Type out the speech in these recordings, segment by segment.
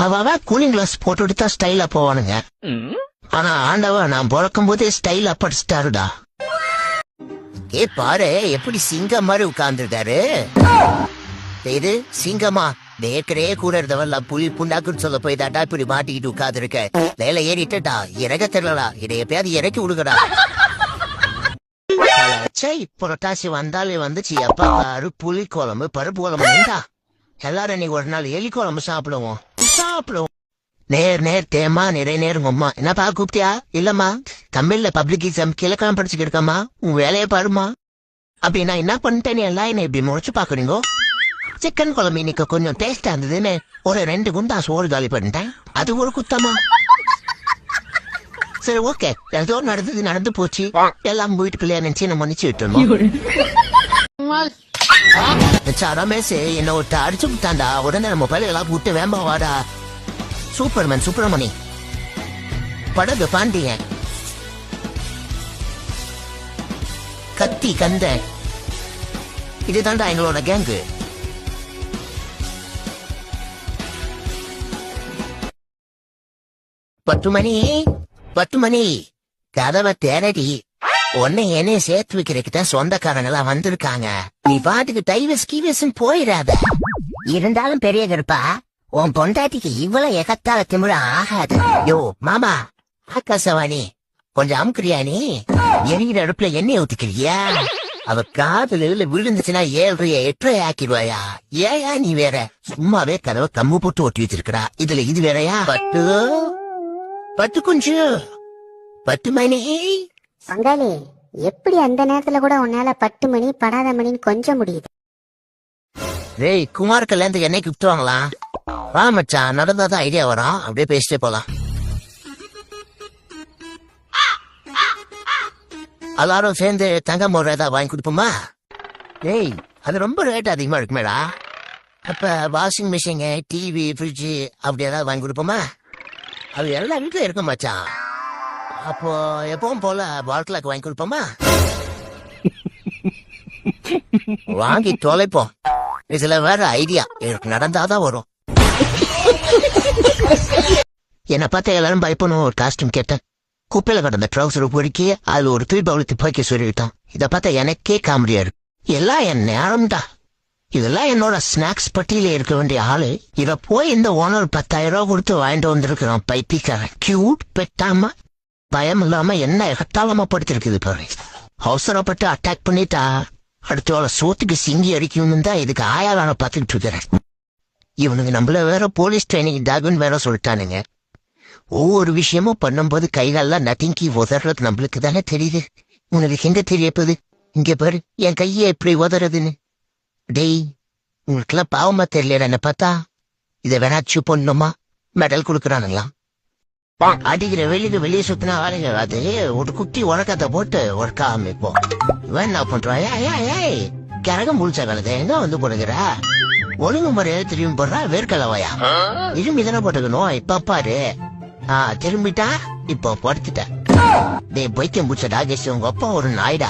அவ cooling glass போட்டுட்டு தான் ஸ்டைலா போவானுங்க. ஆனா ஆண்டவா நான் பிறக்கும் போதே ஸ்டைலா படிச்சுட்டாருடா. ஏ பாரு எப்படி சிங்கம் மாதிரி உட்கார்ந்துருக்காரு. இது சிங்கமா ஏற்கனவே கூட இருந்தவன் புலி புண்ணாக்குன்னு சொல்ல போய் தாண்டா இப்படி மாட்டிக்கிட்டு உட்கார்ந்து இருக்க. வேலை ஏறிட்டா இறக்க தெரியலடா. இதை எப்பயாவது இறக்கி விடுங்கடா. புரட்டாசி வந்தாலே வந்துச்சு. எப்ப பாரு புலி குழம்பு பருப்பு குழம்புடா. எல்லாரும் இன்னைக்கு ஒரு நாள் எலி குழம்பு சாப்பிடுவோம். நேர் தேமா நிறைய நேரம் அம்மா என்னப்பா கூப்பிட்டியா? இல்லம்மா தமிழ்ல பப்ளிக் எக்ஸாம் கிழக்காம படிச்சுட்டு இருக்கம்மா. உன் வேலையை பாருமா. அப்படின்னா என்ன பண்ணிட்டேன்னு எல்லாம் என்ன இப்படி முடிச்சு பாக்குறீங்க? சிக்கன் குழம்பு இன்னைக்கு கொஞ்சம் டேஸ்டா இருந்ததுன்னு ஒரு 2 குண்டா சோறு காலி பண்ணிட்டேன். அது ஒரு குத்தமா? சரி ஓகே, ஏதோ நடந்து போச்சு. எல்லாம் வீட்டுக்குள்ளே நினைச்சு நம்ம மன்னிச்சு விட்டுருந்தோம். ரமேஷ் என்ன ஒருத்த அடிச்சு விட்டாண்டா. உடனே நம்ம பழைய எல்லாம் விட்டு வேம்பா வாடா. சூப்பர்மேன் சுப்பிரமணி படகு பாண்டியன் கத்தி கந்த இதுதான்டா எங்களோட கேங்கு. பத்து மணி கதவை தேரடி. உன்னை என்னைய சேர்த்து வைக்கிறதுக்குதான் சொந்தக்காரங்க எல்லாம் வந்திருக்காங்க. நீ பாட்டுக்கு டைவஸ் கீவஸ் போயிடாத. இருந்தாலும் பெரிய கருப்பா உன் பொண்டாட்டிக்கு இவ்வளவு எகத்தால திமிர ஆகாது. யோ மாமா ஆகாசவாணி கொஞ்சம் அமுக்குறியா? நீ எரிகிற அடுப்புல எண்ணெய் ஊத்திக்கிறியா? அவ காதுல விழுந்துச்சுன்னா 7 8 ஆக்கிடுவாயா? ஏயா நீ வேற சும்மாவே கதவை கம்மு போட்டு ஒட்டி வச்சிருக்கா. இதுல இது வேறயா? பத்து குஞ்சு 10 மணி பங்காளி எப்படி அந்த நேரத்துல கூட உன்னால 10 மணி படாத மணின்னு கொஞ்சம் முடியுது? டேய் குமார் கல்யாணத்துக்கு என்னை கூப்பிட்டுவாங்களா? வா மச்சான், நடந்தாதான் ஐடியா வரும். அப்படியே பேசிட்டே போலாம். எல்லாரும் சேர்ந்து தங்கம் ஒரு ஏதாவது வாங்கி கொடுப்போமா? டேய் அது ரொம்ப ரேட் அதிகமா இருக்குமேடா. அப்ப வாஷிங் மிஷின் டிவி ஃப்ரிட்ஜு அப்படி ஏதாவது வாங்கி கொடுப்போமா? அது எல்லா வீட்டுல இருக்கும் மச்சான். அப்போ எப்பவும் போல பாட்டிலாக்கு வாங்கி கொடுப்போமா? வாங்கி தொலைப்போம். இதுல வேற ஐடியா எனக்கு நடந்தாதான் வரும். என்ன பார்த்தா எல்லாரும் பயப்படணும். ஒரு காஸ்டியூம் கேட்டேன். குப்பையில கடந்த ட்ரௌசர் பொறுக்கி அதுல ஒரு துணிபவுளை துப்பாக்கி சொல்லிட்டான். இத பார்த்தா எனக்கே காமெடியா இருக்கு. எல்லாம் என் நேரம்டா. இதெல்லாம் என்னோட ஸ்நாக்ஸ் பட்டியல இருக்க வேண்டிய ஆளு. இத போய் இந்த ஓனர் 10,000 ரூபாய் கொடுத்து வாங்கிட்டு வந்திருக்கிறான். பைப்பிக்காரன் கியூட் பெட்டாம பயம் இல்லாம என்ன எகத்தாளமா படுத்திருக்குது பாரு. அவசரப்பட்டு அட்டாக் பண்ணிட்டா அடுத்த சோத்துக்கு சிங்கி அடிக்கணும்னு தான் இதுக்கு ஆயாளான பாத்துக்கிட்டு இருக்கிறேன். இவனுங்க நம்மள வேற போலீஸ் ட்ரைனிங் டாகுன்னு வேற சொல்லிட்டானுங்க. ஒவ்வொரு விஷயமும் பண்ணும்போது கைகாலெல்லாம் நட்டிங்கி உதறது நம்மளுக்கு தானே தெரியுது. உனக்கு எங்க தெரியப்போது? இங்க பாரு என் கையை எப்படி உதறதுன்னு. டேய் உங்களுக்கெல்லாம் பாவமா தெரியல என்ன பார்த்தா? இதை வேணாச்சு பொண்ணுமா மெடல் கொடுக்குறானுங்களாம். அடிக்கிற வெளியே சுத்தினா ஆளுங்க அது ஒரு குட்டி உனக்கத்தை போட்டு ஒர்க் ஆரம்பிப்போம். இவன் என்ன பண்றான்? ஏய் கரகம் முழிச்ச காலத்தை எங்க வந்து போடுகிற? ஒழுங்கு முறையா திரும்பி போடுறா வேர்க்கலவையா? திரும்பி தானே போட்டுக்கணும். இப்ப பாரு திரும்பிட்டா இப்போ படுத்துட்ட. டே பைத்தியம் பூச்சடா கேஸ் உங்க அப்பா ஒரு நாய்டா.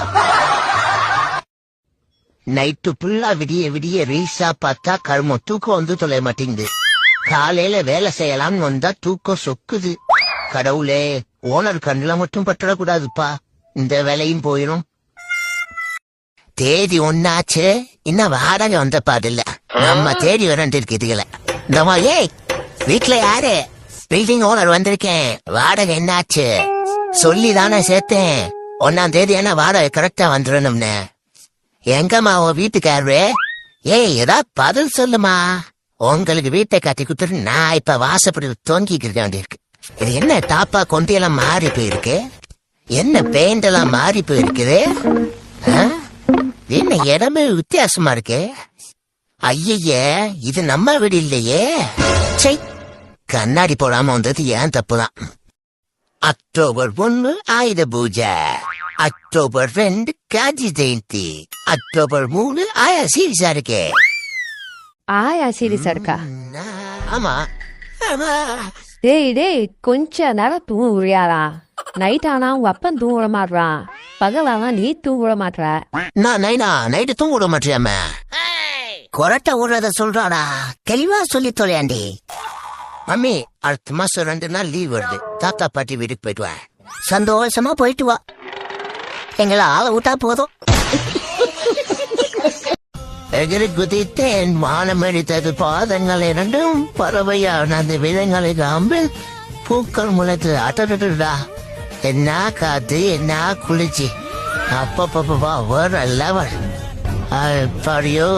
நைட்டு ஃபுல்லா விடிய ரீசா பார்த்தா கருமம் தூக்கம் வந்து தொலைய மாட்டேங்குது. காலையில வேலை செய்யலாம்னு வந்தா தூக்கம் சொக்குது. கடவுளே ஓனர் கண்ணுல மட்டும் பற்றக்கூடாதுப்பா. இந்த வேலையும் போயிரும். தேதி ஒன்னாச்சு இன்னும் வாடகை வந்த பாதில்ல. நம்ம தேடி வரண்டிருக்கு இதுகளை. இந்த ஏய் வீட்டுல யாரு? பில்டிங் ஓனர் வந்திருக்கேன். வாடகை என்னாச்சு? சொல்லிதானே சேர்த்தேன். 1ஆம் தேதி என்ன வாடகை கரெக்டா வந்துடணும்னு. எங்கம்மா உன் வீட்டுக்காரரு? ஏய் ஏதா பதில் சொல்லுமா. உங்களுக்கு வீட்டை கட்டி கொடுத்துட்டு நான் இப்ப வாசப்படி தொங்கிக்கிட்டு வேண்டியிருக்கு. இது என்ன டாப்பா கொண்டியெல்லாம் மாறி போயிருக்கு? என்ன பெயிண்ட் எல்லாம் மாறி போயிருக்குது? என்ன இடமே வித்தியாசமா இருக்கு. ஐய இது நம்ம வீடு இல்லையே. சை கண்ணாடி போடாம வந்தது ஏன் தப்புதான். அக்டோபர் 1 ஆயுத பூஜை. அக்டோபர் 2 காந்தி ஜெயந்தி. அக்டோபர் 3 ஆயா சீரியஸா இருக்கே. ஆயா சீரியஸா இருக்கா? ஆமா ஆமா. டேய் கொஞ்ச நேரம் தூங்க முடியாதா? நைட் ஆனா உங்க அப்பன் தூங்க விட மாட்டான். பகலானா நீ தூங்க விட மாட்ட. நான் நைட்டு தூங்க விட மாட்டியாம கொரட்ட விடுறத சொல்றாடா. தெளிவா சொல்லி தொலையாண்டி. மம்மி அடுத்த மாசம் 2 நாள் லீவ் வருது. தாத்தா பாட்டி வீட்டுக்கு போயிட்டு வா. சந்தோஷமா போயிட்டு வா. எங்களை ஆள விட்டா போதும். எகிரி குதித்தேன் வானமடித்தது பாதங்கள் 2 பறவையான அந்த விதங்களை காம்பில் பூக்கள் முளைத்து அட்டடா. என்ன காத்து என்ன குளிச்சு அப்பப்பா வேற லெவல். ஐயோ